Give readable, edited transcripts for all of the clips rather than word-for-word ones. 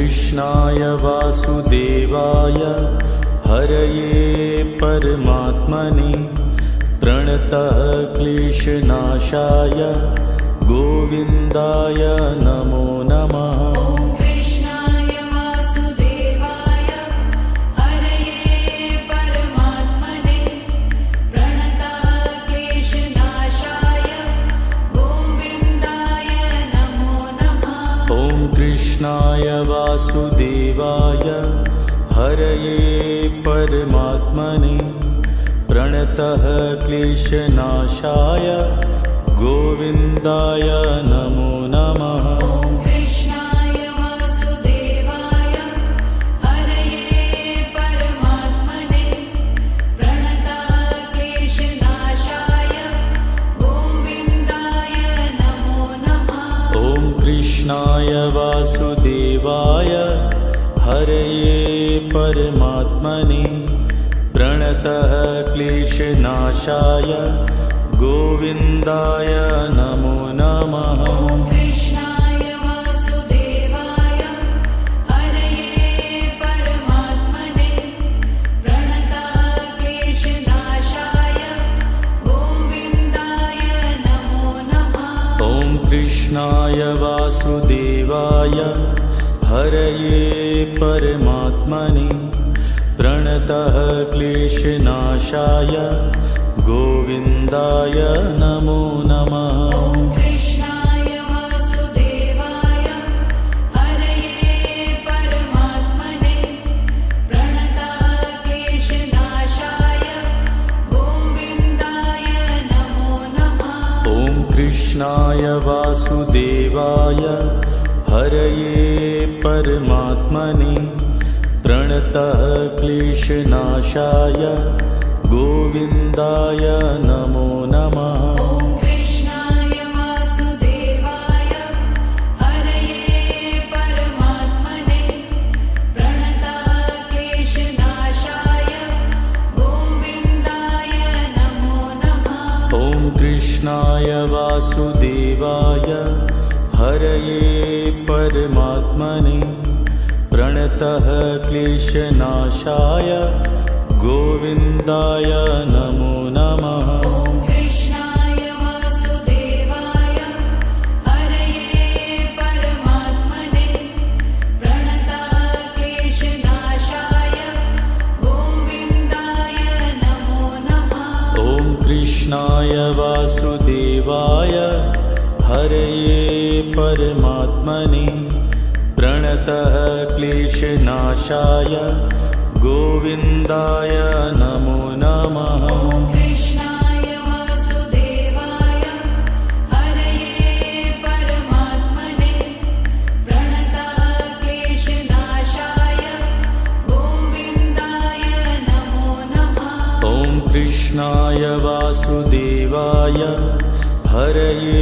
कृष्णाय वासुदेवाय हरये परमात्मने प्रणतः क्लेशनाशाय गोविन्दाय नमो नमः। कृष्णाय वासुदेवाय हरये परमात्मने प्रणतः क्लेशनाशाय गोविन्दाय नमो नमः। कृष्णाय वासुदेवाय हरये परमात्मने प्रणतः क्लेशनाशाय गोविन्दाय नमो नमः। कृष्णाय वासुदेवाय हरये परमात्मने प्रणतः क्लेशनाशाय गोविन्दाय नमो नमः। कृष्णाय वासुदेवाय हरये परमात्मने प्रणतः क्लेशनाशाय गोविन्दाय नमो नमः। कृष्णाय वासुदेवाय हरये परमात्मने प्रणतः क्लेशनाशाय गोविन्दाय नमो नमः। कृष्णाय वासुदेवाय हरये परमात्मने प्रणतः क्लेशनाशाय गोविन्दाय नमो नमः। कृष्णाय वासुदेवाय हरये परमात्मने प्रणतः क्लेशनाशाय गोविन्दाय नमो नमः। कृष्णाय वासुदेवाय हरये परमात्मने प्रणतः क्लेशनाशाय गोविन्दाय नमो नमः। कृष्णाय वासुदेवाय हरये परमात्मने प्रणतः क्लेशनाशाय गोविन्दाय नमो नमः। कृष्णाय वासुदेवाय हरये परमात्मने प्रणतः क्लेशनाशाय गोविन्दाय नमो नमः। कृष्णाय वासुदेवाय हरये परमात्मने प्रणतः क्लेशनाशाय गोविन्दाय नमो नमः। कृष्णाय वासुदेवाय हरये परमात्मने प्रणतः क्लेशनाशाय गोविन्दाय नमो नमः। कृष्णाय वासुदेवाय हरये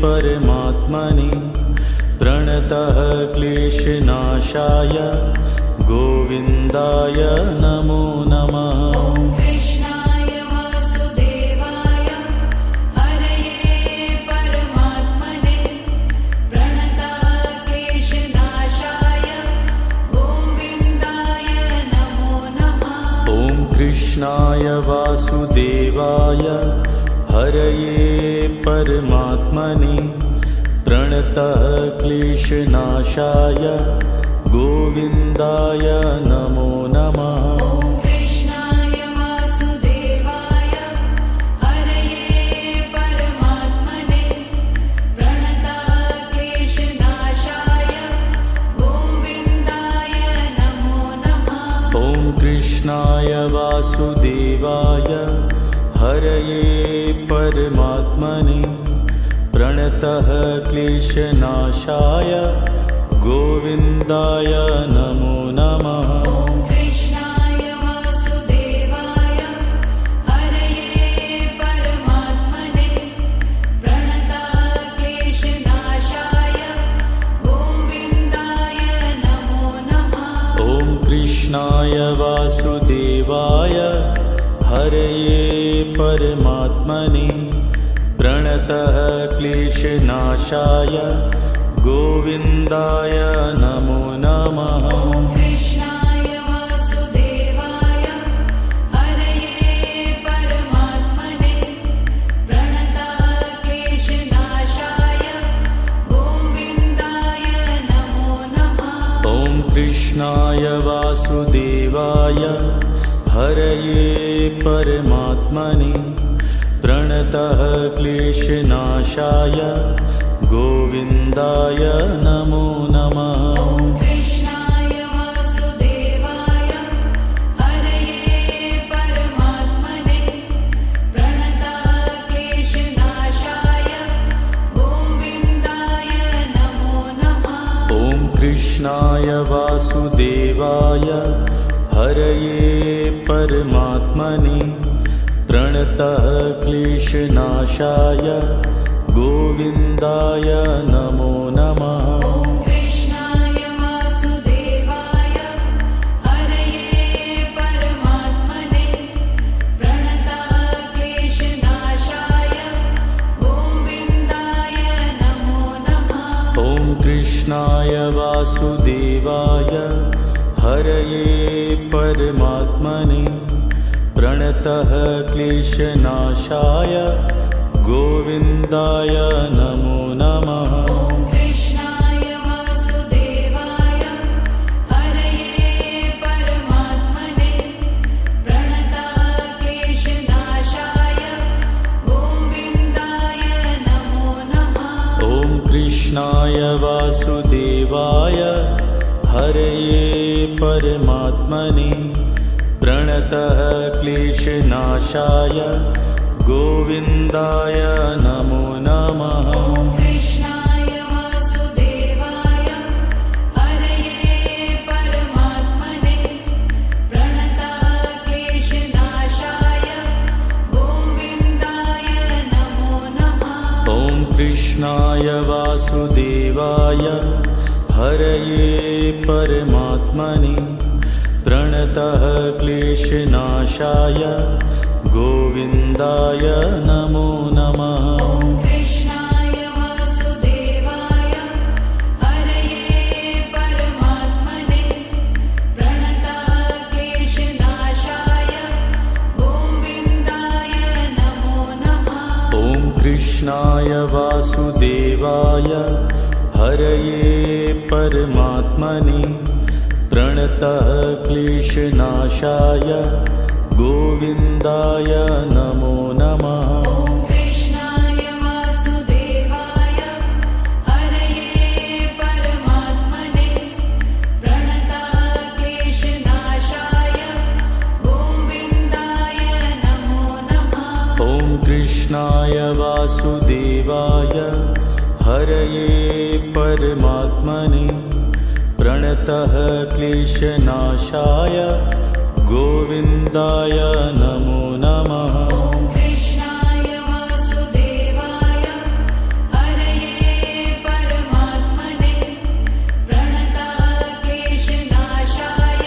परमात्मने प्रणतः क्लेशनाशाय गोविन्दाय नमो नमः। कृष्णाय वासुदेवाय हरये परमात्मने प्रणतः क्लेशनाशाय गोविन्दाय नमो नमः। कृष्णाय वासुदेवाय हरये परमात्मने प्रणतः क्लेशनाशाय गोविन्दाय नमो नमः। कृष्णाय वासुदेवाय हरये परमात्मने प्रणतः क्लेशनाशाय गोविन्दाय नमो नमः। कृष्णाय वासुदेवाय हरये परमात्मने प्रणतः क्लेशनाशाय गोविन्दाय नमो नमः। कृष्णाय वासुदेवाय हरये परमात्मने प्रणतः क्लेशनाशाय गोविन्दाय नमो नमः। कृष्णाय वासुदेवाय हरये परमात्मने प्रणतः क्लेशनाशाय गोविन्दाय नमो नमः। कृष्णाय वासुदेवाय हरये परमात्मने प्रणतः क्लेशनाशाय गोविन्दाय नमो नमः। कृष्णाय वासुदेवाय हरये परमात्मने प्रणतः क्लेशनाशाय गोविन्दाय नमो नमः। कृष्णाय वासुदेवाय हरये परमात्मने प्रणतः क्लेशनाशाय गोविन्दाय नमो नमः। कृष्णाय वासुदेवाय हरये परमात्मने प्रणतः क्लेशनाशाय गोविन्दाय नमो नमः। कृष्णाय वासुदेवाय हरये परमात्मने प्रणतः क्लेशनाशाय गोविन्दाय नमो नमः। कृष्णाय वासुदेवाय हरये परमात्मने प्रणतः क्लेशनाशाय गोविन्दाय नमो नमः। कृष्णाय वासुदेवाय हरये परमात्मने प्रणतः क्लेशनाशाय गोविन्दाय नमो नमः। कृष्णाय वासुदेवाय हरये परमात्मने प्रणतः क्लेशनाशाय गोविन्दाय नमो नमः। कृष्णाय वासुदेवाय हरये परमात्मने प्रणतः क्लेशनाशाय गोविन्दाय नमो नमः। कृष्णाय वासुदेवाय हरये परमात्मने प्रणतः क्लेशनाशाय गोविन्दाय नमो नमः। कृष्णाय वासुदेवाय हरये परमात्मने प्रणतः क्लेशनाशाय गोविन्दाय नमो नमः। कृष्णाय वासुदेवाय हरये परमात्मने प्रणतः क्लेशनाशाय गोविन्दाय नमो नमः। कृष्णाय वासुदेवाय हरये परमात्मने प्रणतः क्लेशनाशाय गोविन्दाय नमो नमः। कृष्णाय वासुदेवाय हरये परमात्मने प्रणतः क्लेशनाशाय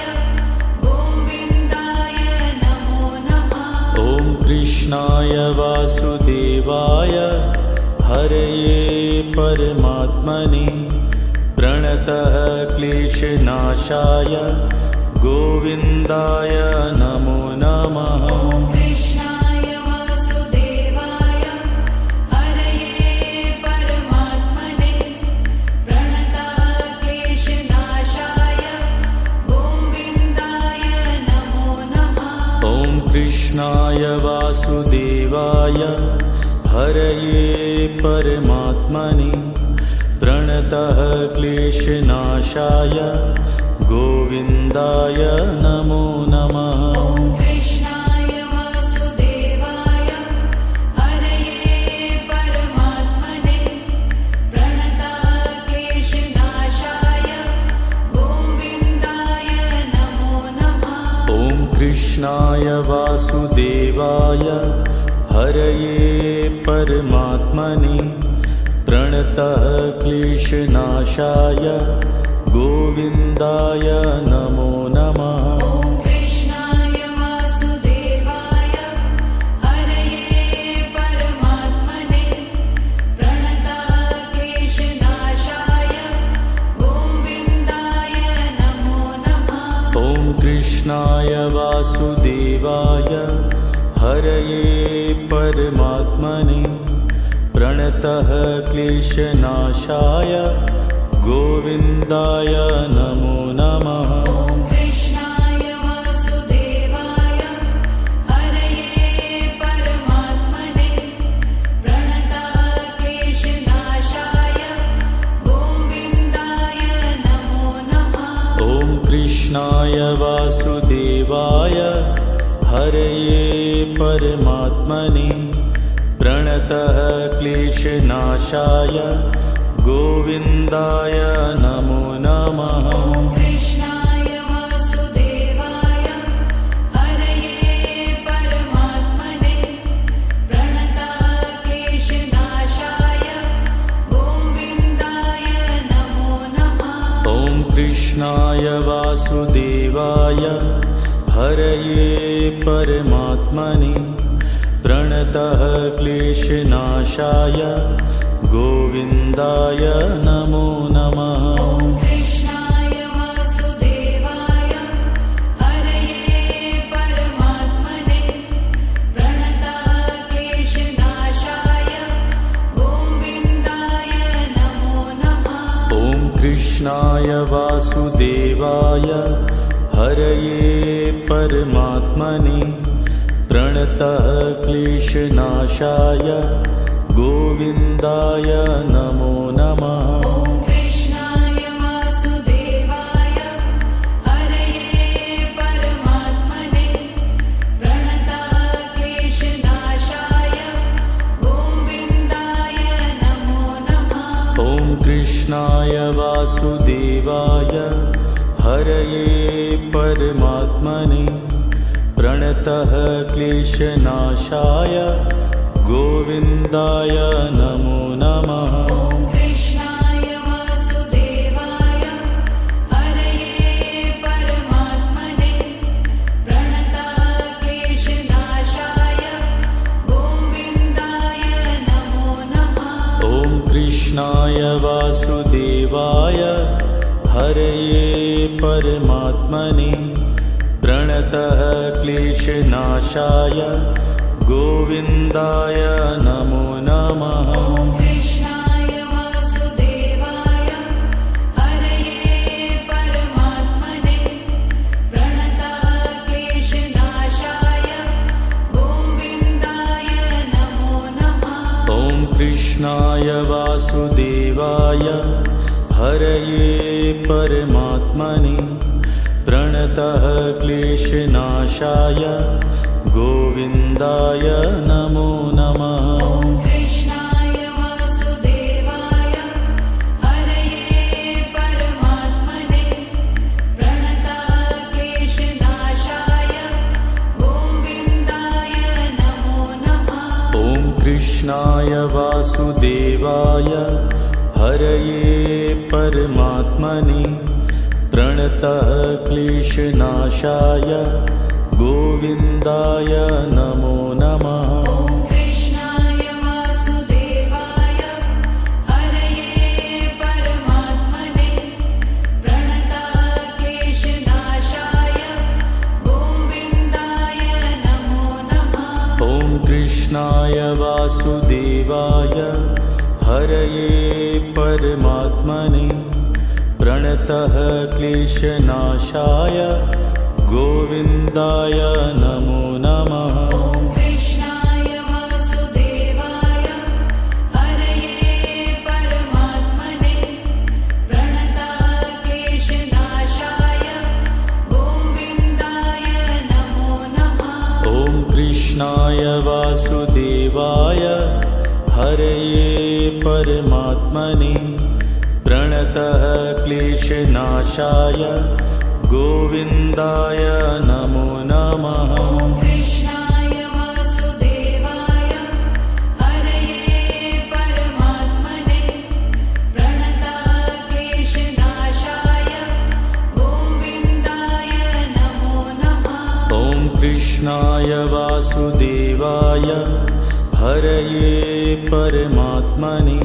गोविन्दाय नमो नमः। कृष्णाय वासुदेवाय हरये परमात्मने प्रणतः क्लेशनाशाय गोविन्दाय नमो नमः। कृष्णाय वासुदेवाय हरये परमात्मने प्रणतः क्लेशनाशाय गोविन्दाय नमो नमः। कृष्णाय वासुदेवाय हरये परमात्मने प्रणतः क्लेशनाशाय गोविन्दाय नमो नमः। कृष्णाय वासुदेवाय हरये परमात्मने प्रणतः क्लेशनाशाय गोविन्दाय नमो नमः। कृष्णाय वासुदेवाय हरये परमात्मने प्रणतः क्लेशनाशाय गोविन्दाय नमो नमः। कृष्णाय वासुदेवाय हरये परमात्मने प्रणतः क्लेशनाशाय गोविन्दाय नमो नमः। कृष्णाय वासुदेवाय हरये परमात्मने प्रणतः क्लेशनाशाय गोविन्दाय नमो नमः। कृष्णाय वासुदेवाय हरये परमात्मने प्रणतः क्लेशनाशाय गोविन्दाय नमो नमः। ॐ कृष्णाय वासुदेवाय हरये परमात्मने प्रणतः क्लेशनाशाय गोविन्दाय नमो नमः। ॐ कृष्णाय वासुदेवाय हरये परमात्मने प्रणतः क्लेशनाशाय गोविन्दाय नमो नमः। ॐ कृष्णाय वासुदेवाय हरये परमात्मने प्रणतः क्लेशनाशाय गोविन्दाय नमो नमः। ॐ कृष्णाय वासुदेवाय हरये परमात्मने प्रणतः क्लेशनाशाय गोविन्दाय नमो नमः। ॐ कृष्णाय वासुदेवाय हरये परमात्मने प्रणतः क्लेशनाशाय गोविन्दाय नमो नमः। ॐ कृष्णाय वासुदेवाय हरये परमात्मने प्रणतः क्लेशनाशाय गोविन्दाय नमो नमः। ॐ कृष्णाय वासुदेवाय हरये परमात्मने प्रणतः क्लेशनाशाय गोविन्दाय नमो नमः। ॐ कृष्णाय वासुदेवाय हरये परमात्मने प्रणतः क्लेशनाशाय गोविन्दाय नमो नमः। ॐ कृष्णाय वासुदेवाय हरये परमात्मने प्रणतः क्लेशनाशाय गोविन्दाय नमो नमः। ॐ कृष्णाय वासुदेवाय हरये परमात्मने प्रणतः क्लेशनाशाय गोविन्दाय नमो नमः। ॐ कृष्णाय वासुदेवाय हरये परमात्मने प्रणतः क्लेशनाशाय गोविन्दाय नमो नमः। ॐ कृष्णाय वासुदेवाय हरये परमात्मने प्रणतः क्लेशनाशाय गोविन्दाय नमो नमः। ॐ कृष्णाय वासुदेवाय हरये परमात्मने प्रणतः क्लेशनाशाय गोविन्दाय नमो नमः। ॐ कृष्णाय वासुदेवाय हरये परमात्मने प्रणतः क्लेशनाशाय गोविन्दाय नमो नमः। ॐ कृष्णाय वासुदेवाय हरये परमात्मने प्रणतः क्लेशनाशाय गोविन्दाय नमो नमः। ॐ कृष्णाय वासुदेवाय हरये परमात्मने प्रणतः क्लेशनाशाय गोविन्दाय नमो नमः। ॐ कृष्णाय वासुदेवाय हरये परमात्मने प्रणतः क्लेशनाशाय गोविन्दाय नमो नमः। ॐ कृष्णाय वासुदेवाय हरये परमात्मने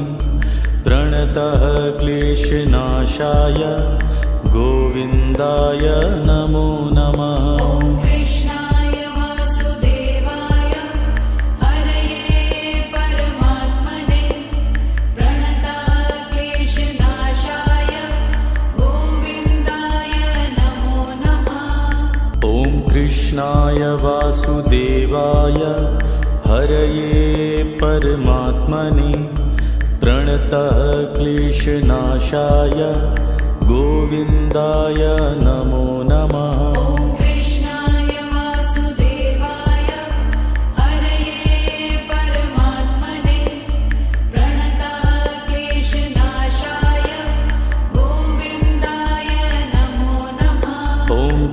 प्रणतः क्लेशनाशाय गोविन्दाय नमो नमः। ॐ कृष्णाय वासुदेवाय हरये परमात्मने प्रणतः क्लेशनाशाय गोविन्दाय नमो नमः। ॐ कृष्णाय वासुदेवाय हरये परमात्मने प्रणतः क्लेशनाशाय गोविन्दाय नमो नमः।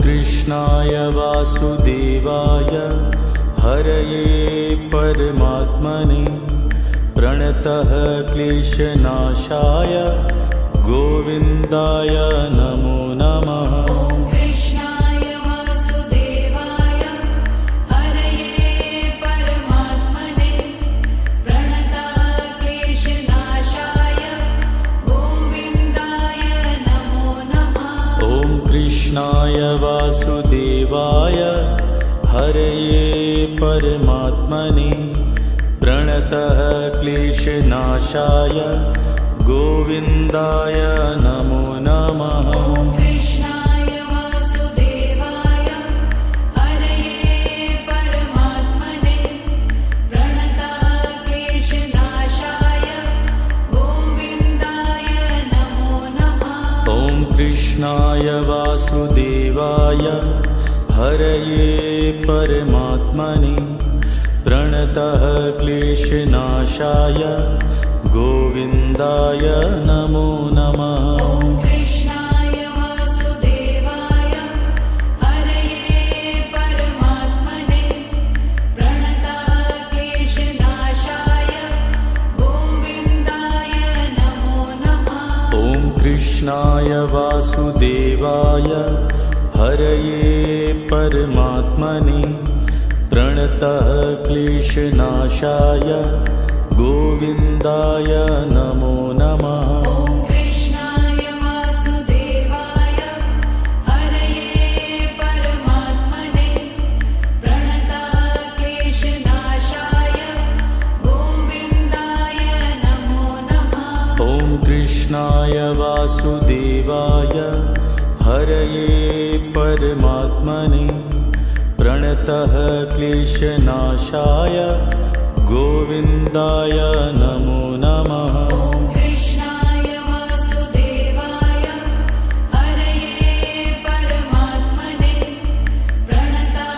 कृष्णाय वासुदेवाय हरये परमात्मने प्रणतः क्लेशनाशाय गोविन्दाय नमो नमः। ॐ कृष्णाय वासुदेवाय हरये परमात्मने प्रणतः क्लेशनाशाय गोविन्दाय नमो नमः। ॐ कृष्णाय वासुदेवाय हरये परमात्मने प्रणतः क्लेशनाशाय गोविन्दाय नमो नमः। ॐ कृष्णाय वासुदेवाय हरये परमात्मने प्रणतः क्लेशनाशाय गोविन्दाय नमो नमः। ॐ कृष्णाय वासुदेवाय हरये परमात्मने प्रणतः क्लेशनाशाय गोविन्दाय नमो नमः। ॐ कृष्णाय वासुदेवाय हरये परमात्मने प्रणतः क्लेशनाशाय गोविन्दाय नमो नमः। ॐ कृष्णाय वासुदेवाय हरये परमात्मने प्रणतः क्लेशनाशाय गोविन्दाय नमो नमः। ॐ कृष्णाय वासुदेवाय हरये परमात्मने प्रणतः क्लेशनाशाय गोविन्दाय नमो नमः। ॐ कृष्णाय वासुदेवाय हरये परमात्मने प्रणतः क्लेशनाशाय गोविन्दाय नमो नमः। ॐ कृष्णाय वासुदेवाय हरये परमात्मने प्रणतः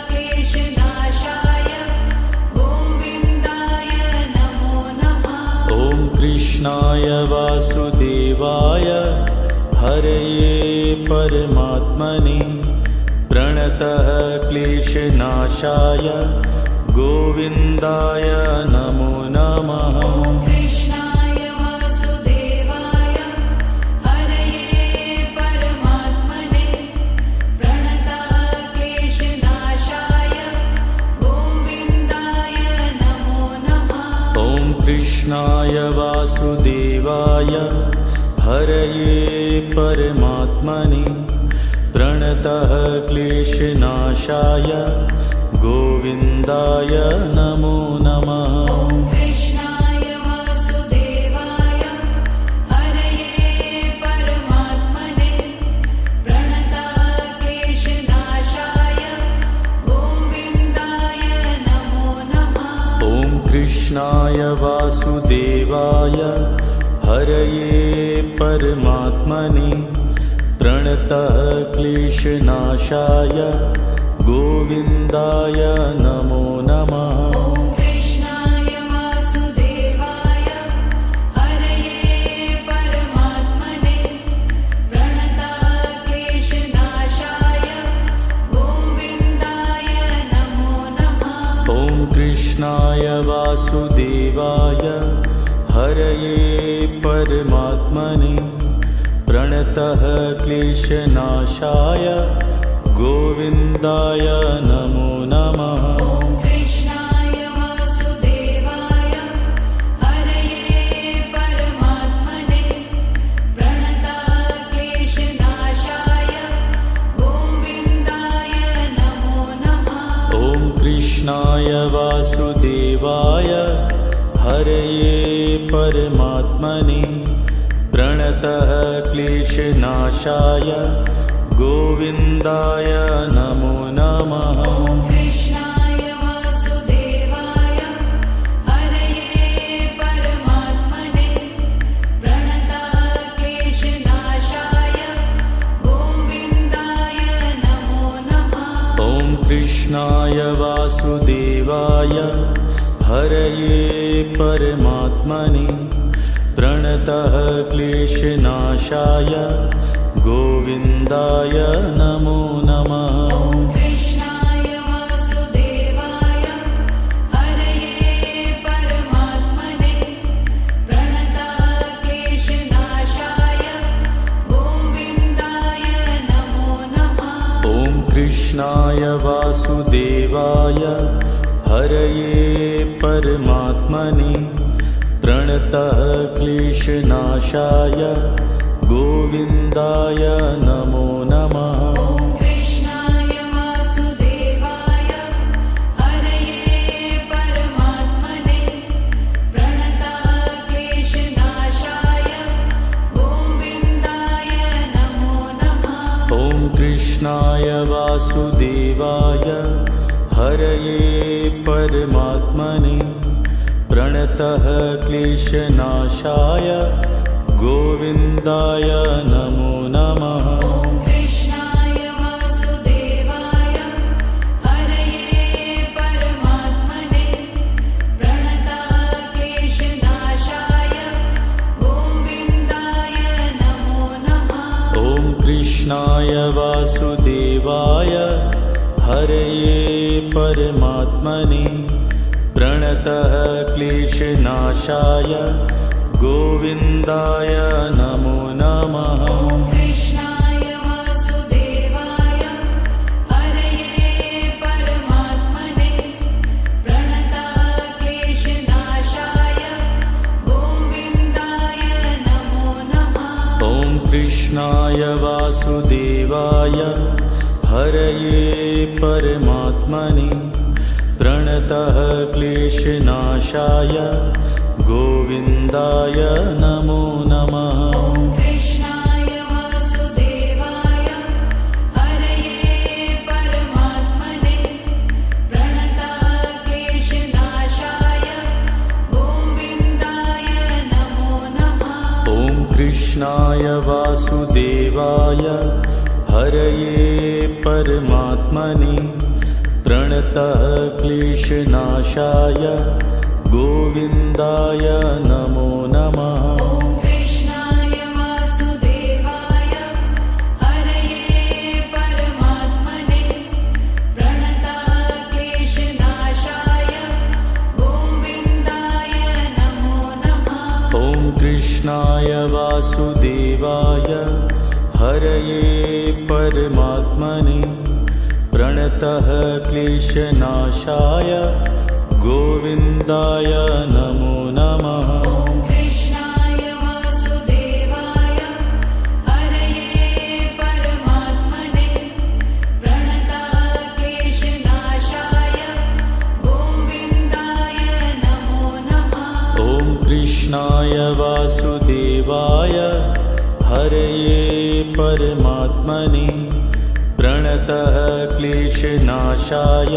क्लेशनाशाय गोविन्दाय नमो नमः। ॐ कृष्णाय वासुदेवाय हरये परमात्मने प्रणतः क्लेशनाशाय गोविन्दाय नमो नमः। ॐ कृष्णाय वासुदेवाय हरये परमात्मने प्रणतः क्लेशनाशाय गोविन्दाय नमो नमः। ॐ कृष्णाय वासुदेवाय हरये परमात्मने प्रणतः क्लेशनाशाय गोविन्दाय नमो नमः। ॐ कृष्णाय वासुदेवाय हरये परमात्मने प्रणतः क्लेशनाशाय गोविन्दाय नमो नमः। ॐ कृष्णाय वासुदेवाय हरये परमात्मने प्रणतः क्लेशनाशाय गोविन्दाय नमो नमः। ॐ कृष्णाय वासुदेवाय हरये परमात्मने प्रणतः क्लेशनाशाय गोविन्दाय नमो नमः। ॐ कृष्णाय वासुदेवाय हरये परमात्मने प्रणतः क्लेशनाशाय गोविन्दाय नमो नमः। ॐ कृष्णाय वासुदेवाय हरये परमात्मने प्रणतः क्लेशनाशाय गोविन्दाय नमो नमः। ॐ कृष्णाय वासुदेवाय हरये परमात्मने प्रणतः क्लेशनाशाय गोविन्दाय नमो नमः। ॐ कृष्णाय वासुदेवाय हरये परमात्मने प्रणतः क्लेशनाशाय गोविन्दाय नमो नमः। ॐ कृष्णाय वासुदेवाय हरये परमात्मने प्रणतः क्लेशनाशाय गोविन्दाय नमो नमः। कृष्णाय वासुदेवाय हरये परमात्मने प्रणतः क्लेशनाशाय गोविन्दाय नमो नमः। ॐ कृष्णाय वासुदेवाय हरये परमात्मने प्रणतः क्लेशनाशाय गोविन्दाय नमो नमः। ॐ कृष्णाय वासुदेवाय हरये परमात्मने प्रणतः क्लेशनाशाय गोविन्दाय नमो नमः। ॐ कृष्णाय वासुदेवाय हरये परमात्मने प्रणतः क्लेशनाशाय गोविन्दाय नमो नमः। ॐ कृष्णाय वासुदेवाय हरये परमात्मने प्रणतः क्लेशनाशाय गोविन्दाय नमो नमः। ॐ कृष्णाय वासुदेवाय हरये परमात्मने प्रणतः क्लेशनाशाय गोविन्दाय नमो नमः। ॐ कृष्णाय वासुदेवाय हरये परमात्मने प्रणतः क्लेशनाशाय गोविन्दाय नमो नमः। ॐ कृष्णाय वासुदेवाय हरये परमात्मने प्रणतः क्लेशनाशाय गोविन्दाय नमो नमः। ॐ कृष्णाय वासुदेवाय हरये परमात्मने प्रणतः क्लेशनाशाय गोविन्दाय नमो नमः। ॐ कृष्णाय वासुदेवाय हरये परमात्मने प्रणतः क्लेशनाशाय गोविन्दाय नमो नमः। ॐ कृष्णाय वासुदेवाय हरये परमात्मने प्रणतः क्लेशनाशाय गोविन्दाय नमो नमः। ॐ कृष्णाय वासुदेवाय हरये परमात्मने प्रणतः क्लेशनाशाय गोविन्दाय नमो नमः। ॐ कृष्णाय वासुदेवाय हरये परमात्मने प्रणतः क्लेशनाशाय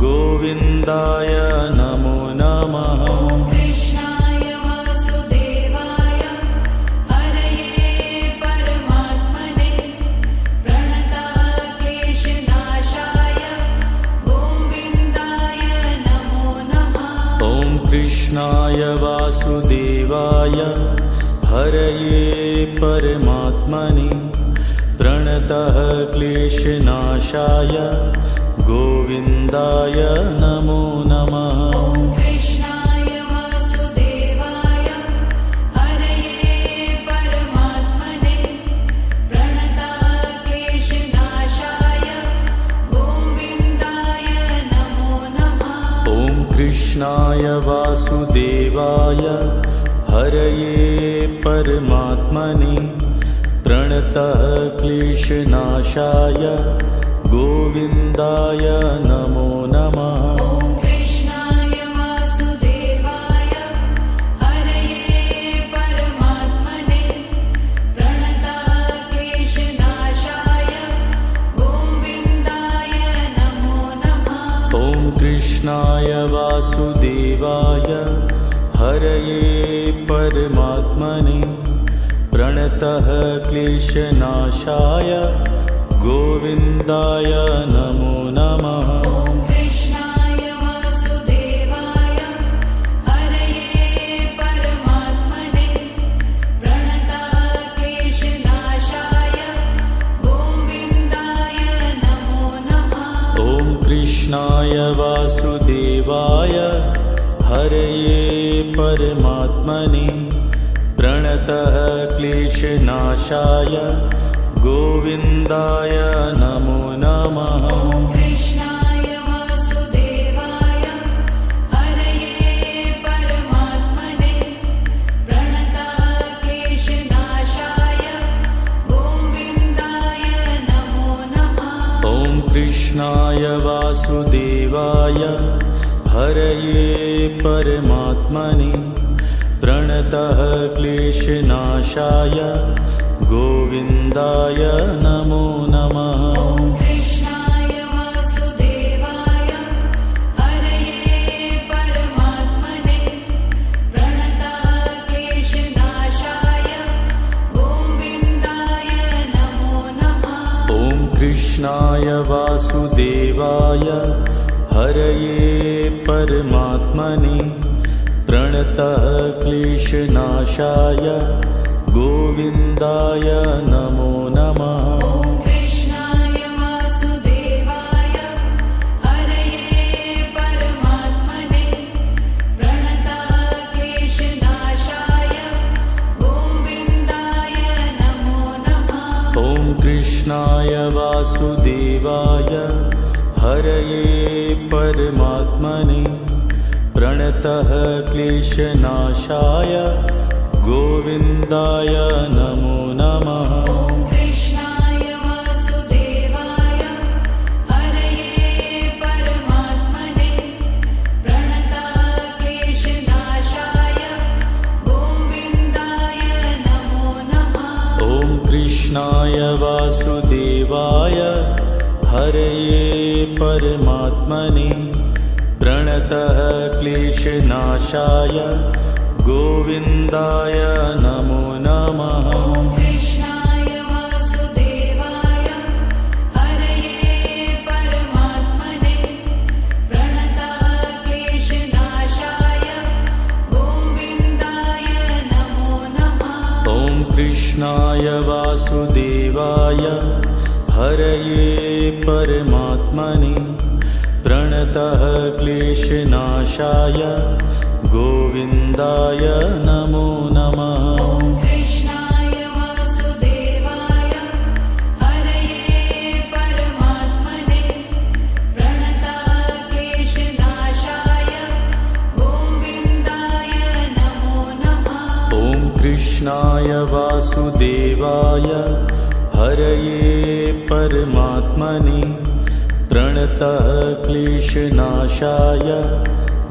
गोविन्दाय नमो नमः। ॐ कृष्णाय वासुदेवाय हरये परमात्मने प्रणतः क्लेशनाशाय गोविन्दाय नमो नमः। ॐ कृष्णाय वासुदेवाय हरये परमात्मने प्रणतः क्लेशनाशाय गोविन्दाय नमो नमः। ॐ कृष्णाय वासुदेवाय हरये परमात्मने प्रणतः क्लेशनाशाय गोविन्दाय नमो नमः। ॐ कृष्णाय वासुदेवाय हरये परमात्मने प्रणतः क्लेशनाशाय गोविन्दाय नमो नमः। ॐ कृष्णाय वासुदेवाय हरये परमात्मने प्रणतः क्लेशनाशाय गोविन्दाय नमो नमः। ॐ कृष्णाय वासुदेवाय हरये परमात्मने प्रणतः क्लेशनाशाय गोविन्दाय नमो नमः। ॐ कृष्णाय वासुदेवाय हरये परमात्मने प्रणतः क्लेशनाशाय गोविन्दाय नमो नमः। ॐ कृष्णाय वासुदेवाय हरये परमात्मने प्रणतः क्लेशनाशाय गोविन्दाय नमो नमः। नमः ॐ कृष्णाय वासुदेवाय हरये परमात्मने प्रणतक्लेशनाशाय गोविन्दाय नमो नमः ॐ कृष्णाय वासुदेवाय हरये परमात्मने प्रणतः क्लेशनाशाय गोविन्दाय नमो नमः ॐ कृष्णाय वासुदेवाय हरये परमात्मने प्रणतक्लेशनाशाय गोविन्दाय नमो नमः ॐ कृष्णाय वासुदेवाय हरये परमात्मने प्रणतः क्लेशनाशाय गोविन्दाय नमो नमः ॐ कृष्णाय वासुदेवाय हरये परमात्मने प्रणतक्लेशनाशाय गोविन्दाय नमो नमः ॐ कृष्णाय वासुदेवाय हरये परमात्मने प्रणतः क्लेशनाशाय गोविन्दाय नमो नमः ॐ कृष्णाय वासुदेवाय हरये परमात्मने प्रणतक्लेशनाशाय गोविन्दाय नमो नमः ॐ कृष्णाय वासुदेवाय हरये परमात्मने प्रणतः क्लेशनाशाय गोविन्दाय नमो नमः ॐ कृष्णाय वासुदेवाय हरये परमात्मने प्रणतक्लेशनाशाय गोविन्दाय नमो नमः ॐ कृष्णाय वासुदेवाय हरये परमात्मने प्रणतः क्लेशनाशाय गोविन्दाय नमो नमः ॐ कृष्णाय वासुदेवाय हरये परमात्मने प्रणतक्लेशनाशाय गोविन्दाय नमो नमः ॐ कृष्णाय वासुदेवाय हरये परमात्मने प्रणतः क्लेशनाशाय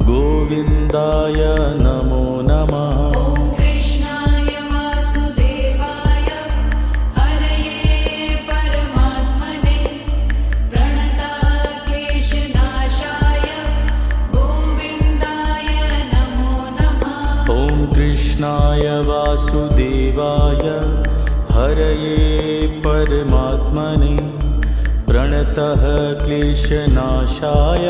गोविन्दाय नमो नमः ॐ कृष्णाय वासुदेवाय हरये परमात्मने प्रणतक्लेशनाशाय गोविन्दाय नमो नमः ॐ कृष्णाय वासुदेवाय हरये परमात्मने प्रणतः क्लेशनाशाय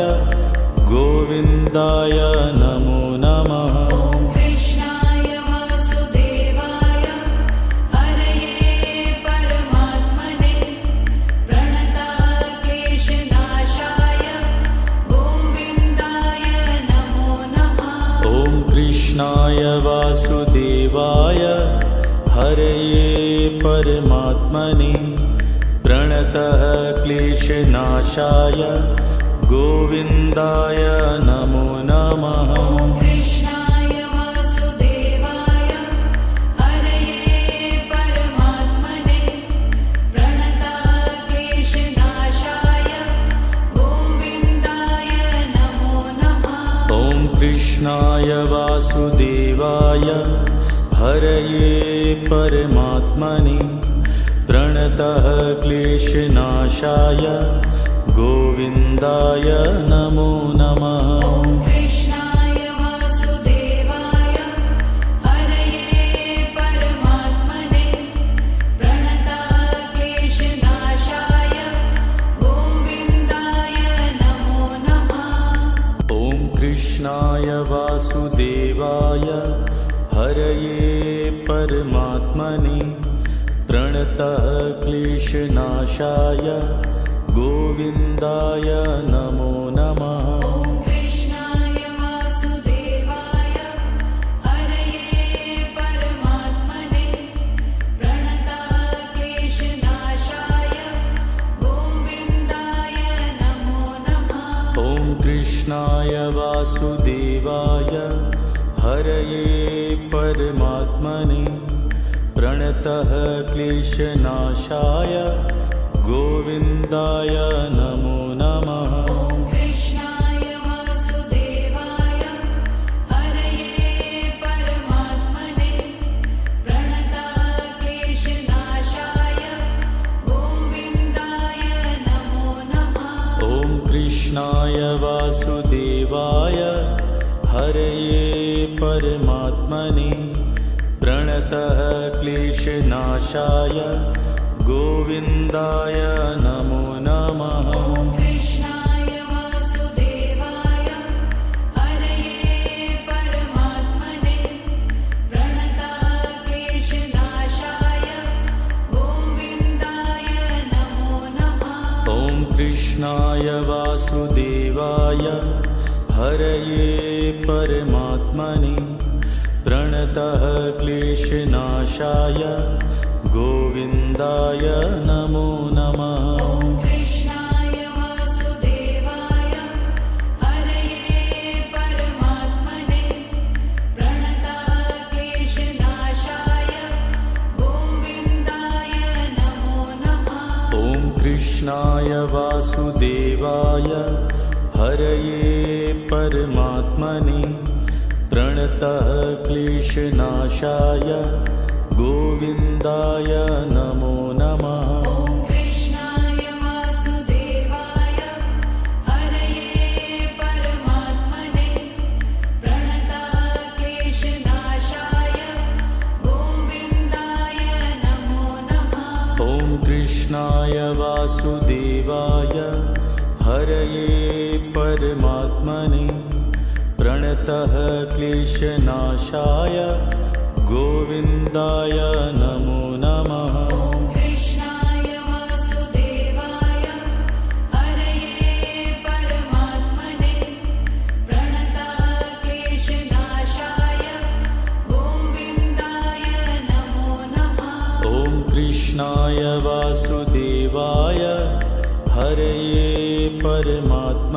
गोविन्दाय नमो नमः ॐ कृष्णाय वासुदेवाय हरये परमात्मने प्रणतक्लेशनाशाय गोविन्दाय नमो नमः ॐ कृष्णाय वासुदेवाय हरये परमात्मने प्रणतः क्लेशनाशाय गोविन्दाय नमो नमः ॐ कृष्णाय वासुदेवाय हरये परमात्मने प्रणतक्लेशनाशाय गोविन्दाय नमो नमः ॐ कृष्णाय वासुदेवाय हरये परमात्मने प्रणतः क्लेशनाशाय गोविन्दाय नमो नमः ॐ कृष्णाय वासुदेवाय हरये परमात्मने प्रणतक्लेशनाशाय गोविन्दाय नमो नमः ॐ कृष्णाय वासुदेवाय हरये परमात्मने प्रणतः क्लेशनाशाय गोविन्दाय नमो नमः ॐ कृष्णाय वासुदेवाय हरये परमात्मने प्रणतक्लेशनाशाय गोविन्दाय कृष्णाय वासुदेवाय हरये परमात्मने प्रणतः क्लेशनाशाय गोविन्दाय नमो नमः। ॐ कृष्णाय वासुदेवाय हरये परमात्मने प्रणतः क्लेशनाशाय गोविन्दाय नमो नमः। ॐ कृष्णाय वासुदेवाय हरये परमात्मने प्रणतः क्लेशनाशाय गोविन्दाय नमो नमः। ॐ कृष्णाय वासुदेवाय हरये परमात्मने प्रणतः क्लेशनाशाय गोविन्दाय नमो नमः। ॐ कृष्णाय वासुदेवाय हरये परमात्मने प्रणतः क्लेशनाशाय गोविन्दाय नमो नमः। ॐ कृष्णाय वासुदेवाय हरये परमात्मने प्रणतः क्लेशनाशाय गोविन्दाय नमो नमः। ॐ कृष्णाय वासुदेवाय हरये परमात्मने प्रणतः क्लेशनाशाय गोविन्दाय नमो नमः। ॐ कृष्णाय वासुदेवाय हरये परमात्मने प्रणतः क्लेशनाशाय गोविन्दाय नमो नमः। ॐ कृष्णाय वासुदेवाय हरये परमात्मने प्रणतः क्लेशनाशाय गोविन्दाय नमो नमः। ॐ कृष्णाय वासुदेवाय हरये परमात्मने प्रणतः क्लेशनाशाय गोविन्दाय नमो नमः। ॐ कृष्णाय वासुदेवाय हरये परमात्मने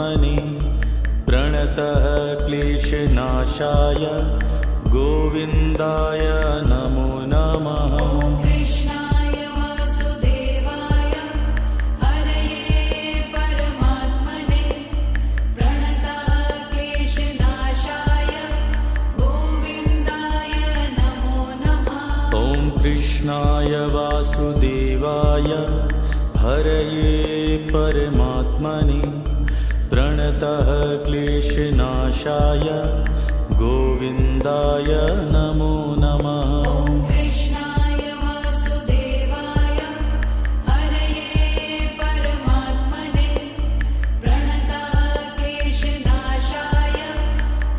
प्रणतः क्लेशनाशाय गोविन्दाय नमो नमः। ॐ कृष्णाय वासुदेवाय हरये परमात्मने प्रणतः क्लेशनाशाय गोविन्दाय नमो नमः। ॐ कृष्णाय वासुदेवाय हरये परमात्मने प्रणतः क्लेशनाशाय गोविन्दाय नमो नमः। ॐ कृष्णाय वासुदेवाय हरये परमात्मने प्रणतः क्लेशनाशाय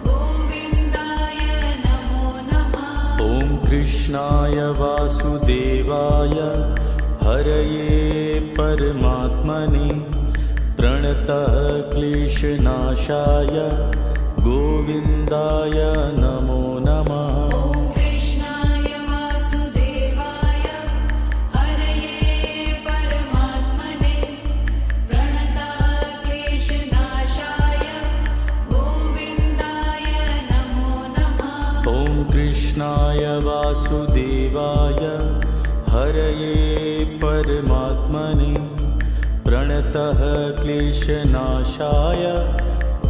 गोविन्दाय नमो नमः। ॐ कृष्णाय वासुदेवाय हरये परमात्मने प्रणतः क्लेशनाशाय गोविन्दाय नमो नमः। ॐ कृष्णाय वासुदेवाय हरये परमात्मने प्रणतः क्लेशनाशाय गोविन्दाय नमो नमः। ॐ कृष्णाय वासुदेवाय हरये परमात्मने प्रणतः क्लेशनाशाय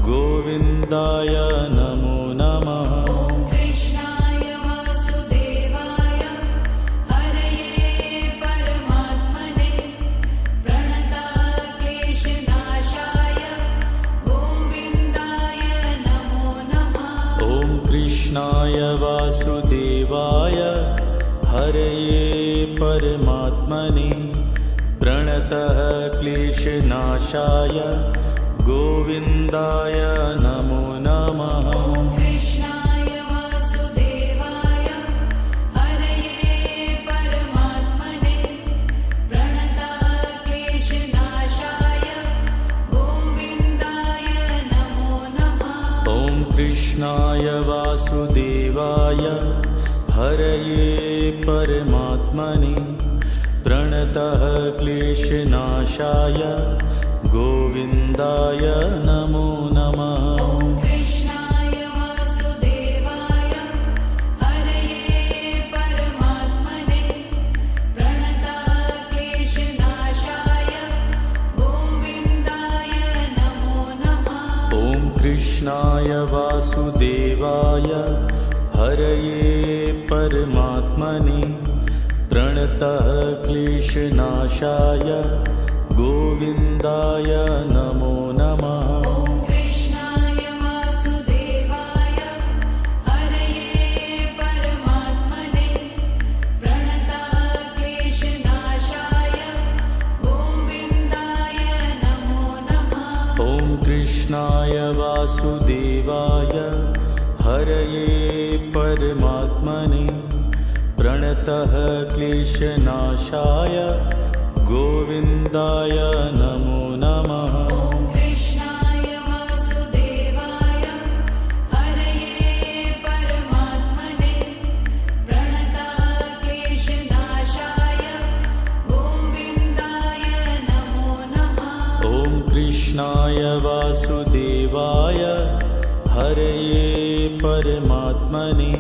गोविन्दाय नमो नमः। ॐ कृष्णाय वासुदेवाय हरये परमात्मने प्रणतः क्लेशनाशाय गोविन्दाय नमो नमः। ॐ कृष्णाय वासुदेवाय हरये परमात्मने प्रणतः क्लेशनाशाय गोविन्दाय नमो नमः। ॐ कृष्णाय वासुदेवाय हरये परमात्मने प्रणतः क्लेशनाशाय गोविन्दाय नमो नमः। ॐ कृष्णाय वासुदेवाय हरये परमात्मने प्रणतः क्लेशनाशाय गोविन्दाय नमो नमः। ॐ कृष्णाय वासुदेवाय हरये परमात्मने प्रणतक्लेशनाशाय गोविन्दाय नमो नमः। ॐ कृष्णाय वासुदेवाय हरये परमात्मने प्रणतः क्लेशनाशाय गोविन्दाय नमो नमः। ॐ कृष्णाय वासुदेवाय हरये परमात्मने प्रणतक्लेशनाशाय गोविन्दाय नमो नमः। ॐ कृष्णाय वासुदेवाय हरये परमात्मने प्रणतः क्लेशनाशाय गोविन्दाय नमो नमः। ॐ कृष्णाय वासुदेवाय हरये परमात्मने प्रणतक्लेशनाशाय गोविन्दाय नमो नमः। ॐ कृष्णाय वासुदेवाय हरये परमात्मने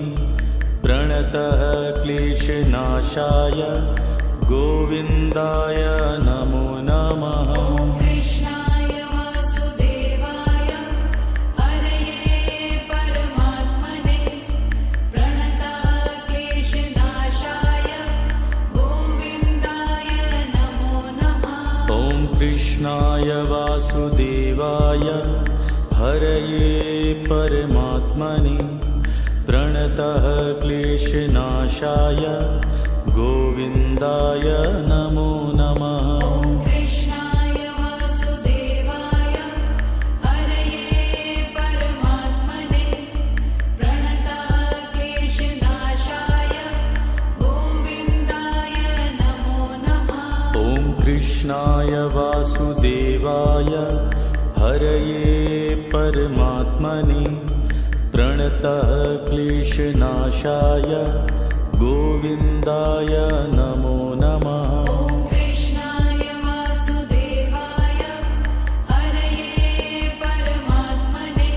प्रणतः क्लेशनाशाय गोविन्दाय नमो नमः। ॐ कृष्णाय वासुदेवाय हरये परमात्मने प्रणतक्लेशनाशाय गोविन्दाय नमो नमः। ॐ कृष्णाय वासुदेवाय हरये परमात्मने प्रणतः क्लेशनाशाय गोविन्दाय नमो नमः। ॐ कृष्णाय वासुदेवाय हरये परमात्मने प्रणतक्लेशनाशाय गोविन्दाय नमो नमः। ॐ कृष्णाय वासुदेवाय हरये परमात्मने प्रणतः क्लेशनाशाय गोविन्दाय नमो नमः। ॐ कृष्णाय वासुदेवाय हरये परमात्मने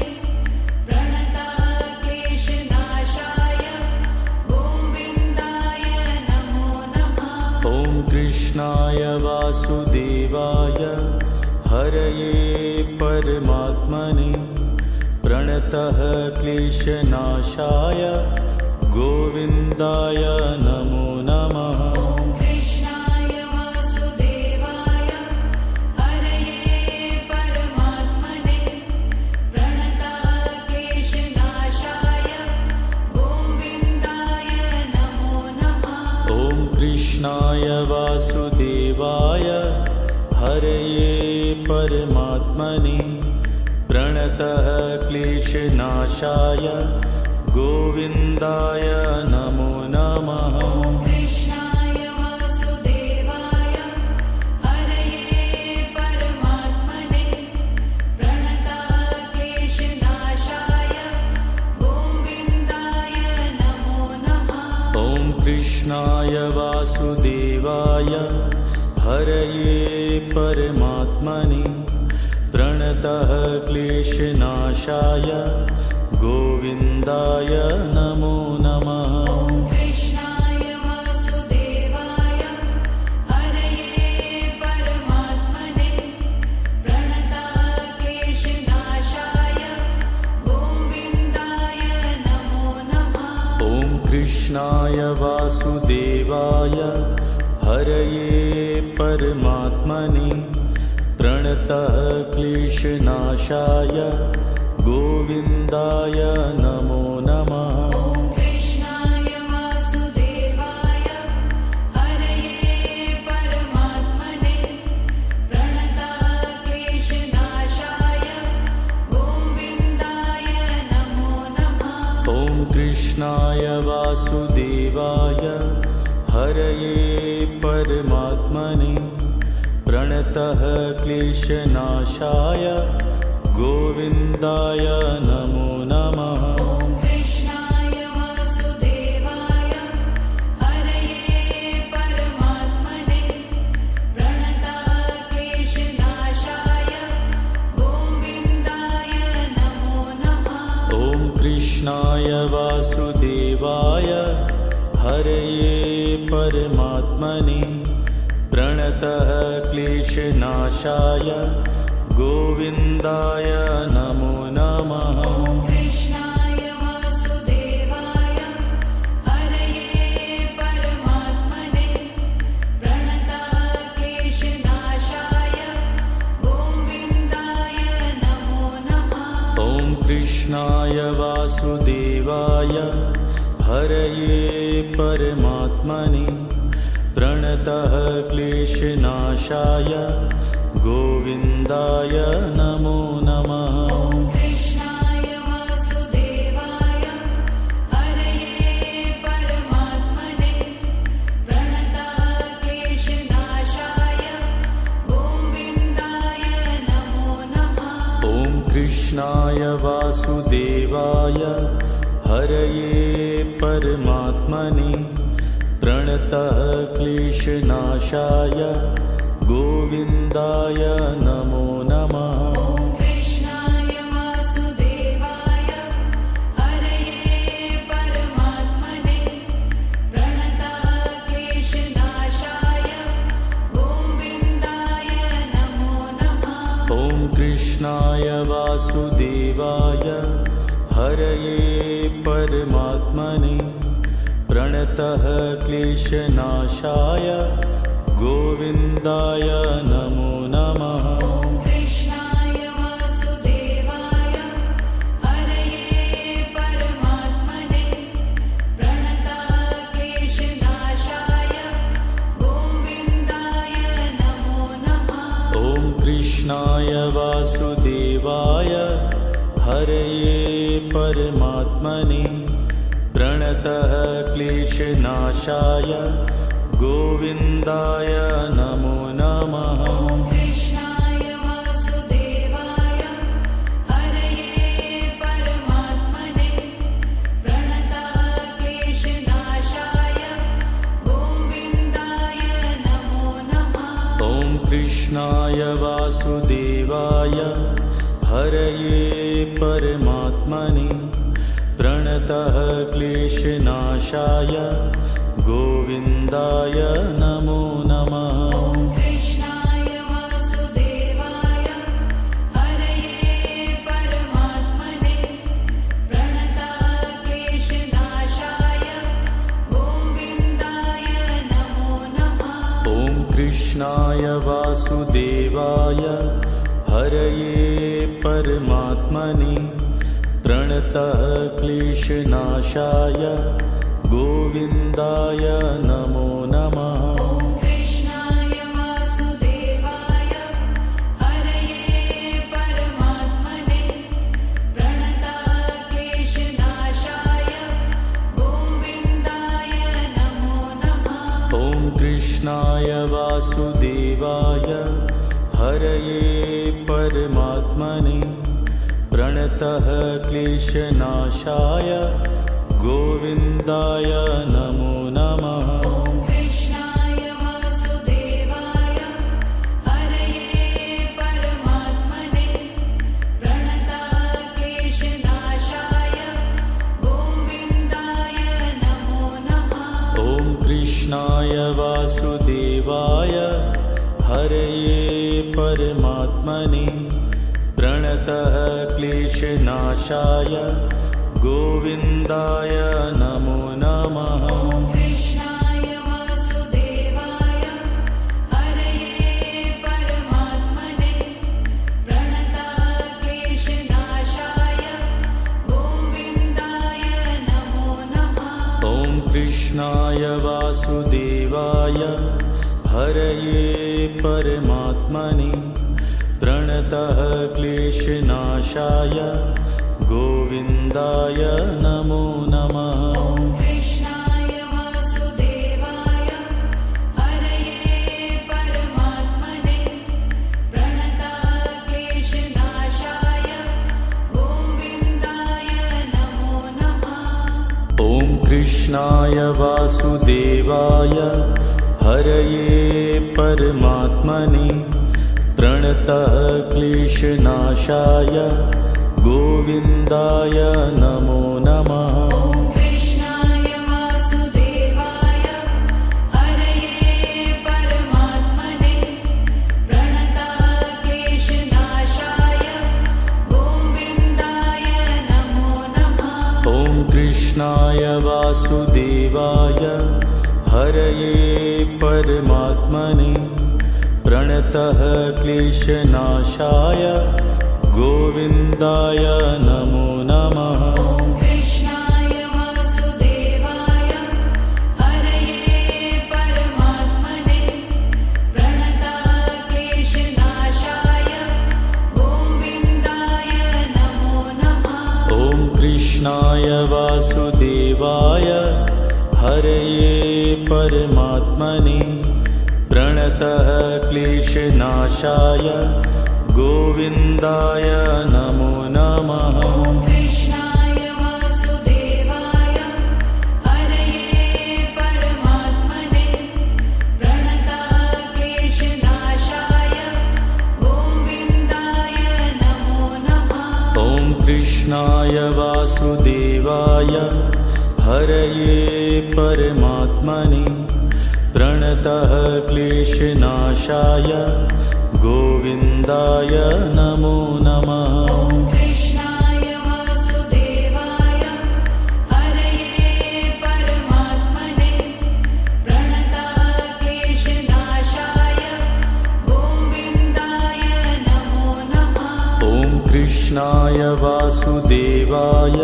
प्रणतक्लेशनाशाय गोविन्दाय नमो नमः। ॐ कृष्णाय वासुदेवाय हरये परमात्मने प्रणतः क्लेशनाशाय गोविन्दाय नमो नमः। ॐ कृष्णाय वासुदेवाय हरये परमात्मने प्रणतक्लेशनाशाय गोविन्दाय नमो नमः। ॐ कृष्णाय वासुदेवाय हरये परमात्मने प्रणतः क्लेशनाशाय गोविन्दाय नमो नमः। ॐ कृष्णाय वासुदेवाय हरये परमात्मने प्रणतक्लेशनाशाय गोविन्दाय नमो नमः। ॐ कृष्णाय वासुदेवाय हरये परमात्मने प्रणतः क्लेशनाशाय गोविन्दाय नमो नमः। ॐ कृष्णाय वासुदेवाय हरये परमात्मने प्रणतक्लेशनाशाय गोविन्दाय नमो नमः। ॐ कृष्णाय वासुदेवाय हरये परमात्मने प्रणतः क्लेशनाशाय गोविन्दाय नमो नमः। ॐ कृष्णाय वासुदेवाय हरये परमात्मने प्रणतक्लेशनाशाय गोविन्दाय नमो नमः। ॐ कृष्णाय वासुदेवाय हरये परमात्मने प्रणतः क्लेशनाशाय गोविन्दाय नमो नमः। ॐ कृष्णाय वासुदेवाय हरये परमात्मने प्रणतक्लेशनाशाय कृष्णाय वासुदेवाय हरये परमात्मने प्रणतः क्लेशनाशाय गोविन्दाय नमो नमः। ॐ कृष्णाय वासुदेवाय हरये परमात्मने प्रणतः क्लेशनाशाय गोविन्दाय नमो नमः। ॐ कृष्णाय वासुदेवाय हरये परमात्मने प्रणतः क्लेशनाशाय गोविन्दाय नमो नमः। ॐ कृष्णाय वासुदेवाय हरये परमात्मने प्रणतः क्लेशनाशाय गोविन्दाय नमो नमः। ॐ कृष्णाय वासुदेवाय हरये परमात्मने प्रणतः क्लेशनाशाय गोविन्दाय नमो नमः। ॐ कृष्णाय वासुदेवाय हरये परमात्मने प्रणतः क्लेशनाशाय गोविन्दाय नमो नमः। ॐ कृष्णाय वासुदेवाय हरये परमात्मने प्रणतः क्लेशनाशाय गोविन्दाय नमो नमः। ॐ कृष्णाय वासुदेवाय हरये परमात्मने प्रणतः क्लेशनाशाय गोविन्दाय नमो नमः। ॐ कृष्णाय वासुदेवाय हरये परमात्मने प्रणतः क्लेशनाशाय गोविन्दाय नमो नमः। ॐ कृष्णाय वासुदेवाय हरये परमात्मने प्रणतः क्लेशनाशाय गोविन्दाय नमो नमः। ॐ कृष्णाय वासुदेवाय हरये परमात्मने प्रणतः क्लेशनाशाय गोविन्दाय नमो नमः। ॐ कृष्णाय वासुदेवाय हरये परमात्मने प्रणतः क्लेशनाशाय गोविन्दाय नमो नमः। ॐ कृष्णाय वासुदेवाय हरये परमात्मने प्रणतः क्लेशनाशाय गोविन्दाय नमो नमः। ॐ कृष्णाय वासुदेवाय हरये परमात्मने प्रणतः क्लेशनाशाय गोविन्दाय नमो नमः। ॐ कृष्णाय वासुदेवाय हरये परमात्मने प्रणतः क्लेशनाशाय गोविन्दाय नमो नमः। ॐ कृष्णाय वासुदेवाय हरये परमात्मने प्रणतः क्लेशनाशाय गोविन्दाय नमो नमः। ॐ कृष्णाय वासुदेवाय हरये परमात्मने प्रणतः क्लेशनाशाय गोविन्दाय नमो नमः। ॐ कृष्णाय वासुदेवाय हरये परमात्मने प्रणतः क्लेशनाशाय गोविन्दाय नमो नमः। ॐ कृष्णाय वासुदेवाय हरये परमात्मने प्रणतः क्लेशनाशाय गोविन्दाय नमो नमः। ॐ कृष्णाय वासुदेवाय हरये परमात्मने प्रणतः क्लेशनाशाय गोविन्दाय नमो नमः। ॐ कृष्णाय वासुदेवाय हरये परमात्मने प्रणतः क्लेशनाशाय गोविन्दाय नमो नमः। ॐ कृष्णाय वासुदेवाय हरये परमात्मने प्रणतक्लेशनाशाय गोविन्दाय नमो नमः। ॐ कृष्णाय वासुदेवाय हरये परमात्मने प्रणतः क्लेशनाशाय गोविन्दाय नमो नमः। ॐ कृष्णाय वासुदेवाय हरये परमात्मने प्रणतक्लेशनाशाय गोविन्दाय नमो नमः। ॐ कृष्णाय वासुदेवाय हरये परमात्मने प्रणतः क्लेशनाशाय गोविन्दाय नमो नमः। ॐ कृष्णाय वासुदेवाय हरये परमात्मने प्रणतक्लेशनाशाय गोविन्दाय नमो नमः। ॐ कृष्णाय वासुदेवाय हरये परमात्मने प्रणतः क्लेशनाशाय गोविन्दाय नमो नमः। ॐ कृष्णाय वासुदेवाय हरये परमात्मने प्रणतक्लेशनाशाय गोविन्दाय नमो नमः। ॐ कृष्णाय वासुदेवाय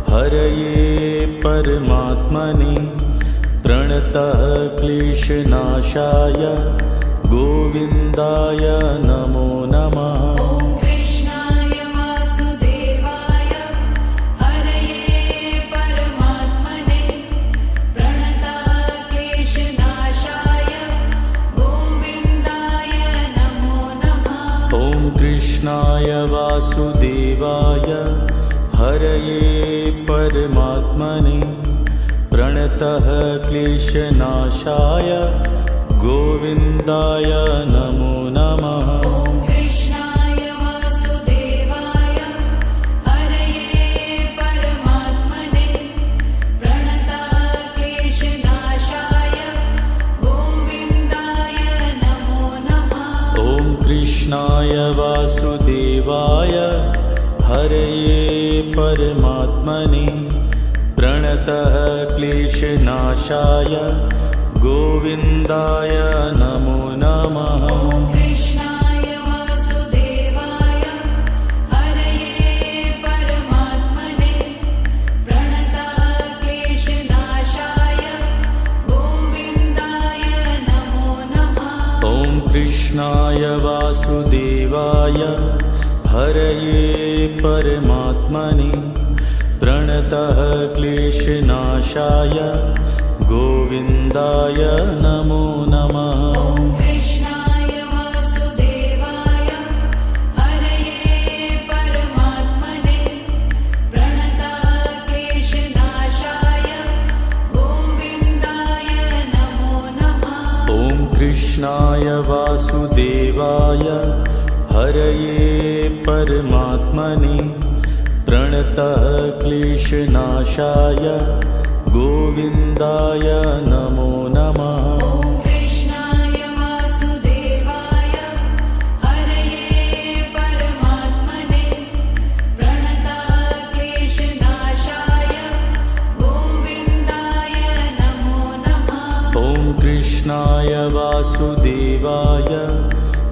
हरये परमात्मने प्रणतः क्लेशनाशाय गोविन्दाय नमो नमः। ॐ कृष्णाय वासुदेवाय हरये परमात्मने प्रणतक्लेशनाशाय गोविन्दाय नमो नमः। ॐ कृष्णाय वासुदेवाय हरये परमात्मने प्रणतः क्लेशनाशाय गोविन्दाय नमो नमः। ॐ कृष्णाय वासुदेवाय हरये परमात्मने प्रणतक्लेशनाशाय गोविन्दाय नमो नमः। ॐ कृष्णाय वासुदेवाय हरये परमात्मने प्रणतः क्लेशनाशाय गोविन्दाय नमो नमः। ॐ कृष्णाय वासुदेवाय हरये परमात्मने प्रणतक्लेशनाशाय गोविन्दाय नमो नमः। ॐ कृष्णाय वासुदेवाय हरये परमात्मने प्रणतः क्लेशनाशाय गोविन्दाय नमो नमः। ॐ कृष्णाय वासुदेवाय हरये परमात्मने प्रणतक्लेशनाशाय गोविन्दाय नमो नमः। ॐ कृष्णाय वासुदेवाय हरये परमात्मने प्रणतः क्लेशनाशाय गोविन्दाय नमो नमः। ॐ कृष्णाय वासुदेवाय हरये परमात्मने प्रणतक्लेशनाशाय गोविन्दाय नमो नमः। ॐ कृष्णाय वासुदेवाय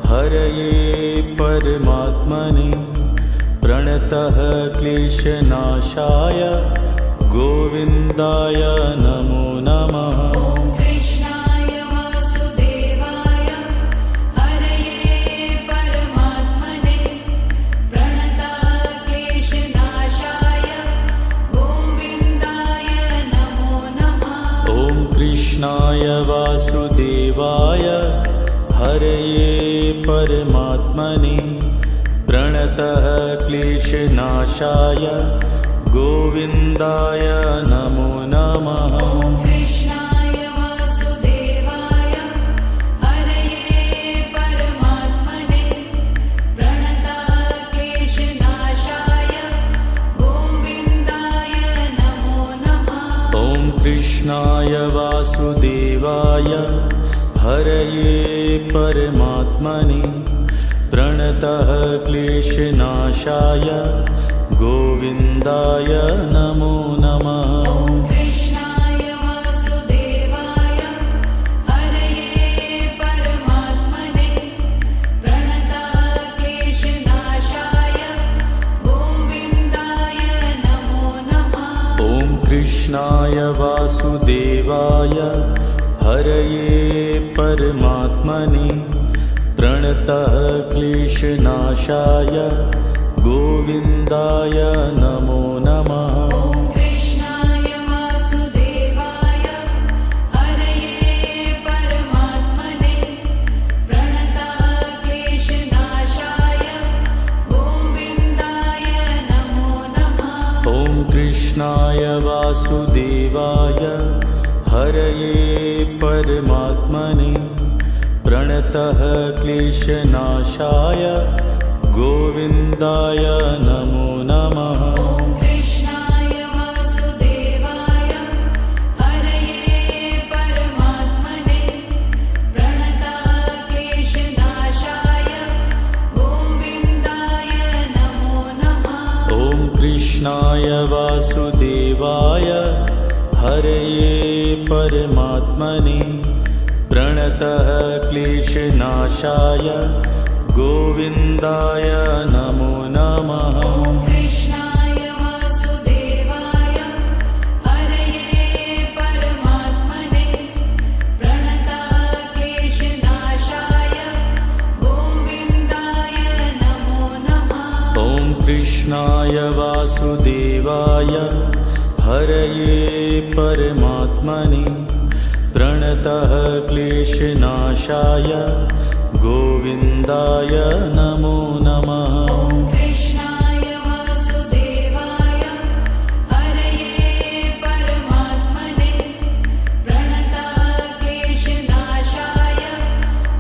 हरये परमात्मने प्रणतः क्लेशनाशाय गोविन्दाय नमो नमः। ॐ कृष्णाय वासुदेवाय हरये परमात्मने प्रणतक्लेशनाशाय गोविन्दाय नमो नमः। ॐ कृष्णाय वासुदेवाय हरये परमात्मने प्रणतः क्लेशनाशाय गोविन्दाय नमो नमः। ॐ कृष्णाय वासुदेवाय हरये परमात्मने प्रणतक्लेशनाशाय वासुदेवाय हरये परमात्मने प्रणतः क्लेशनाशाय गोविन्दाय नमो नमः। ॐ कृष्णाय वासुदेवाय हरये परमात्मने प्रणतः क्लेशनाशाय गोविन्दाय नमो नमः। ॐ कृष्णाय वासुदेवाय हरये परमात्मने प्रणतः क्लेशनाशाय गोविन्दाय नमो नमः। ॐ कृष्णाय वासुदेवाय हरये परमात्मने प्रणतः क्लेशनाशाय गोविन्दाय नमो नमः। ॐ कृष्णाय वासुदेवाय हरये परमात्मने प्रणतः क्लेशनाशाय गोविन्दाय नमो नमः। ॐ कृष्णाय वासुदेवाय हरये परमात्मने प्रणतः क्लेशनाशाय गोविन्दाय नमो नमः। ॐ कृष्णाय वासुदेवाय हरये परमात्मने प्रणतः क्लेशनाशाय गोविन्दाय नमो नमः। ॐ कृष्णाय वासुदेवाय हरये परमात्मने प्रणतः क्लेशनाशाय गोविन्दाय नमो नमः। ॐ कृष्णाय वासुदेवाय हरये परमात्मने प्रणतः क्लेशनाशाय गोविन्दाय नमो नमः। ॐ कृष्णाय वासुदेवाय हरये परमात्मने प्रणतः क्लेशनाशाय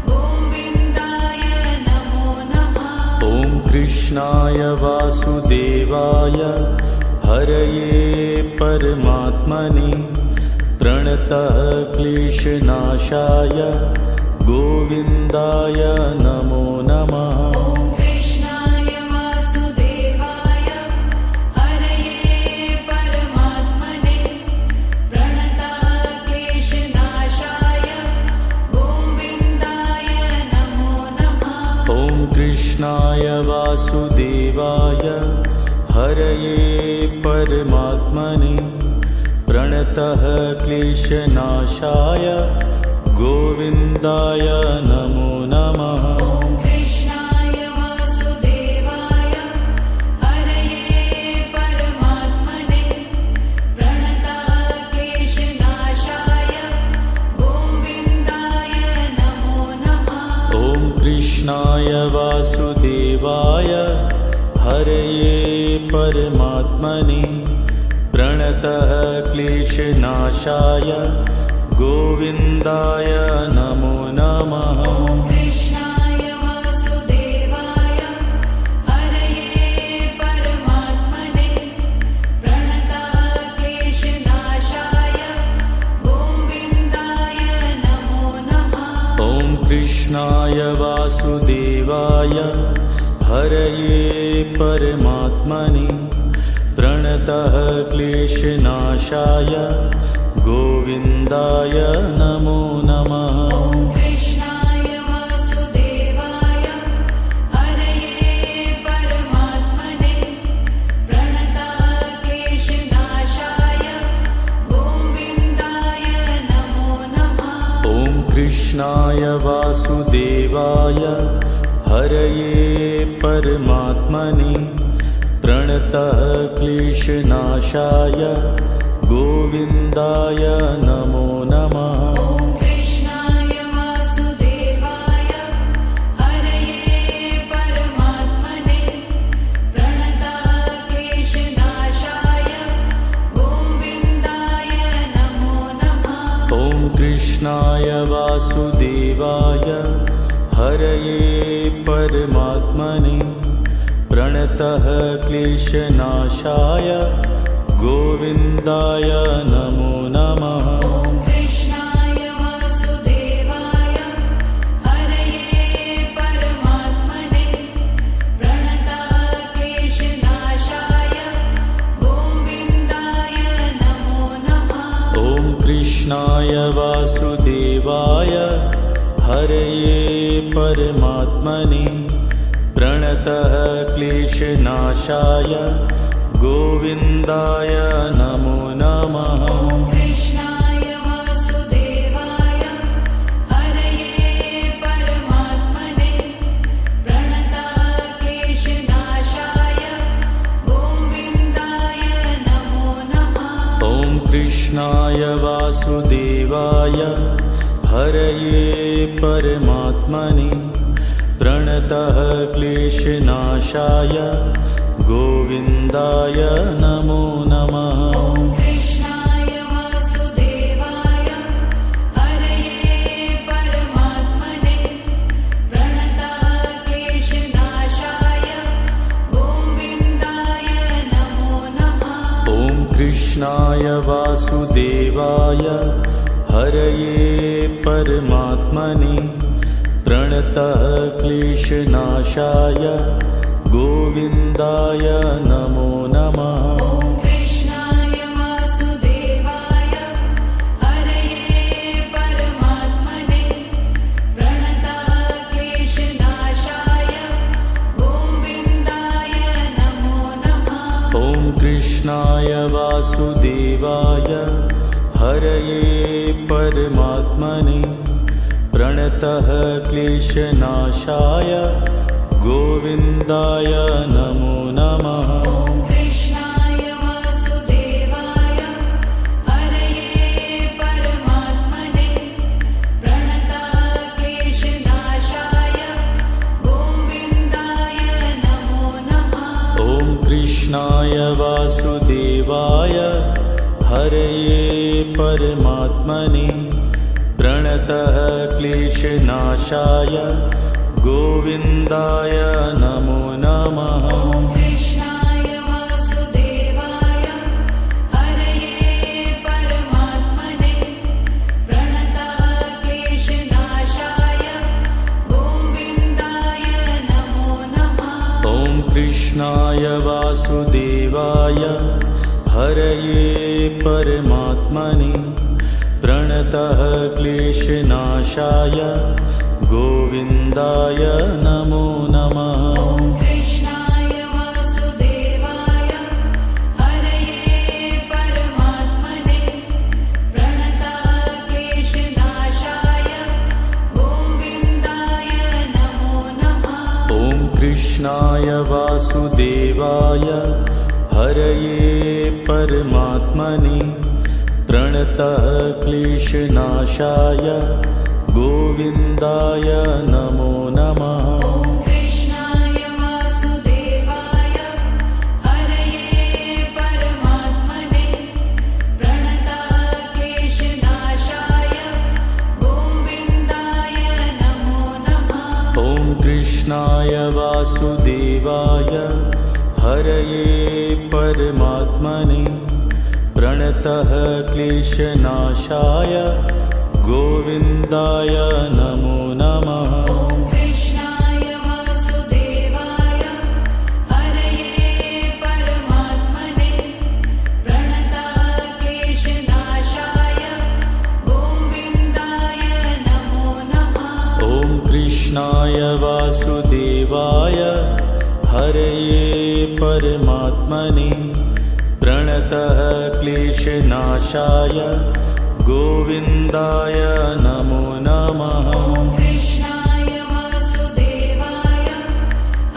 गोविन्दाय नमो नमः। ॐ कृष्णाय वासुदेवाय हरये परमात्मने प्रणतः क्लेशनाशाय गोविन्दाय नमो नमः। ॐ कृष्णाय वासुदेवाय हरये परमात्मने प्रणतः क्लेशनाशाय गोविन्दाय नमो नमः। ॐ कृष्णाय वासुदेवाय हरये परमात्मने प्रणतः क्लेशनाशाय गोविन्दाय नमो नमः। ॐ कृष्णाय वासुदेवाय हरये परमात्मने प्रणतः क्लेशनाशाय गोविन्दाय नमो नमः। ॐ कृष्णाय वासुदेवाय हरये परमात्मने प्रणतः क्लेशनाशाय गोविन्दाय नमो नमः। ॐ कृष्णाय वासुदेवाय हरये परमात्मने प्रणतः क्लेशनाशाय गोविन्दाय नमो नमः। ॐ कृष्णाय वासुदेवाय हरये परमात्मने प्रणतः क्लेशनाशाय गोविन्दाय नमो नमः। ॐ कृष्णाय वासुदेवाय हरये परमात्मने प्रणतः क्लेशनाशाय गोविन्दाय नमो नमः। ॐ कृष्णाय वासुदेवाय हरये परमात्मने प्रणतः क्लेशनाशाय गोविन्दाय नमो नमः। ॐ कृष्णाय वासुदेवाय हरये परमात्मने प्रणतः क्लेशनाशाय गोविन्दाय नमो नमः। ॐ कृष्णाय वासुदेवाय हरये परमात्मने प्रणतः क्लेशनाशाय गोविन्दाय नमो नमः। ॐ कृष्णाय हरये परमात्मने प्रणतः क्लेशनाशाय गोविन्दाय नमो नमः। ॐ कृष्णाय वासुदेवाय हरये परमात्मने प्रणताः क्लेशनाशाय गोविन्दाय नमो नमः। ॐ कृष्णाय वासुदेवाय हरये परमात्मने प्रणतः क्लेशनाशाय गोविन्दाय नमो नमः। ॐ कृष्णाय वासुदेवाय हरये परमात्मने प्रणताः क्लेशनाशाय गोविन्दाय नमो नमः। ॐ कृष्णाय वासुदेवाय हरये परमात्मने प्रणतः क्लेशनाशाय गोविन्दाय नमो नमः। ॐ कृष्णाय वासुदेवाय हरये परमात्मने प्रणताः क्लेशनाशाय गोविन्दाय नमो नमः। ॐ कृष्णाय वासुदेवाय हरये परमात्मने प्रणतः क्लेशनाशाय गोविन्दाय नमो नमः। ॐ कृष्णाय वासुदेवाय हरये परमात्मने प्रणताः क्लेशनाशाय गोविन्दाय नमो नमः। ॐ कृष्णाय वासुदेवाय हरये परमात्मने प्रणतः क्लेशनाशाय गोविन्दाय नमो नमः। ॐ कृष्णाय वासुदेवाय हरये परमात्मने प्रणताः क्लेशनाशाय गोविन्दाय नमो नमः। ॐ कृष्णाय वासुदेवाय हरये परमात्मने प्रणतः क्लेशनाशाय गोविन्दाय नमो नमः। ॐ कृष्णाय वासुदेवाय हरये परमात्मने प्रणताः क्लेशनाशाय गोविन्दाय नमो नमः। ॐ कृष्णाय वासुदेवाय हरये परमात्मने प्रणतः क्लेशनाशाय गोविन्दाय नमो नमः। ॐ कृष्णाय वासुदेवाय हरये परमात्मने प्रणताः क्लेशनाशाय गोविन्दाय नमो नमः। ॐ कृष्णाय वासुदेवाय हरये परमात्मने प्रणतः क्लेशनाशाय गोविन्दाय नमो नमः। ॐ कृष्णाय वासुदेवाय हरये परमात्मने प्रणताः क्लेशनाशाय गोविन्दाय नमो नमः। ॐ कृष्णाय वासुदेवाय हरये परमात्मने प्रणतः क्लेशनाशाय गोविन्दाय नमो नमः। ॐ कृष्णाय वासुदेवाय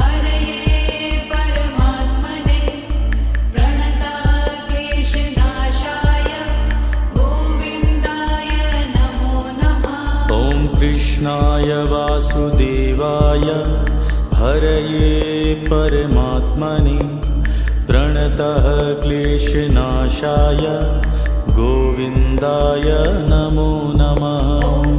हरये परमात्मने प्रणताः क्लेशनाशाय गोविन्दाय नमो नमः। ॐ कृष्णाय वासुदेवाय हरये परमात्मने प्रणतः क्लेशनाशाय गोविन्दाय नमो नमः। ॐ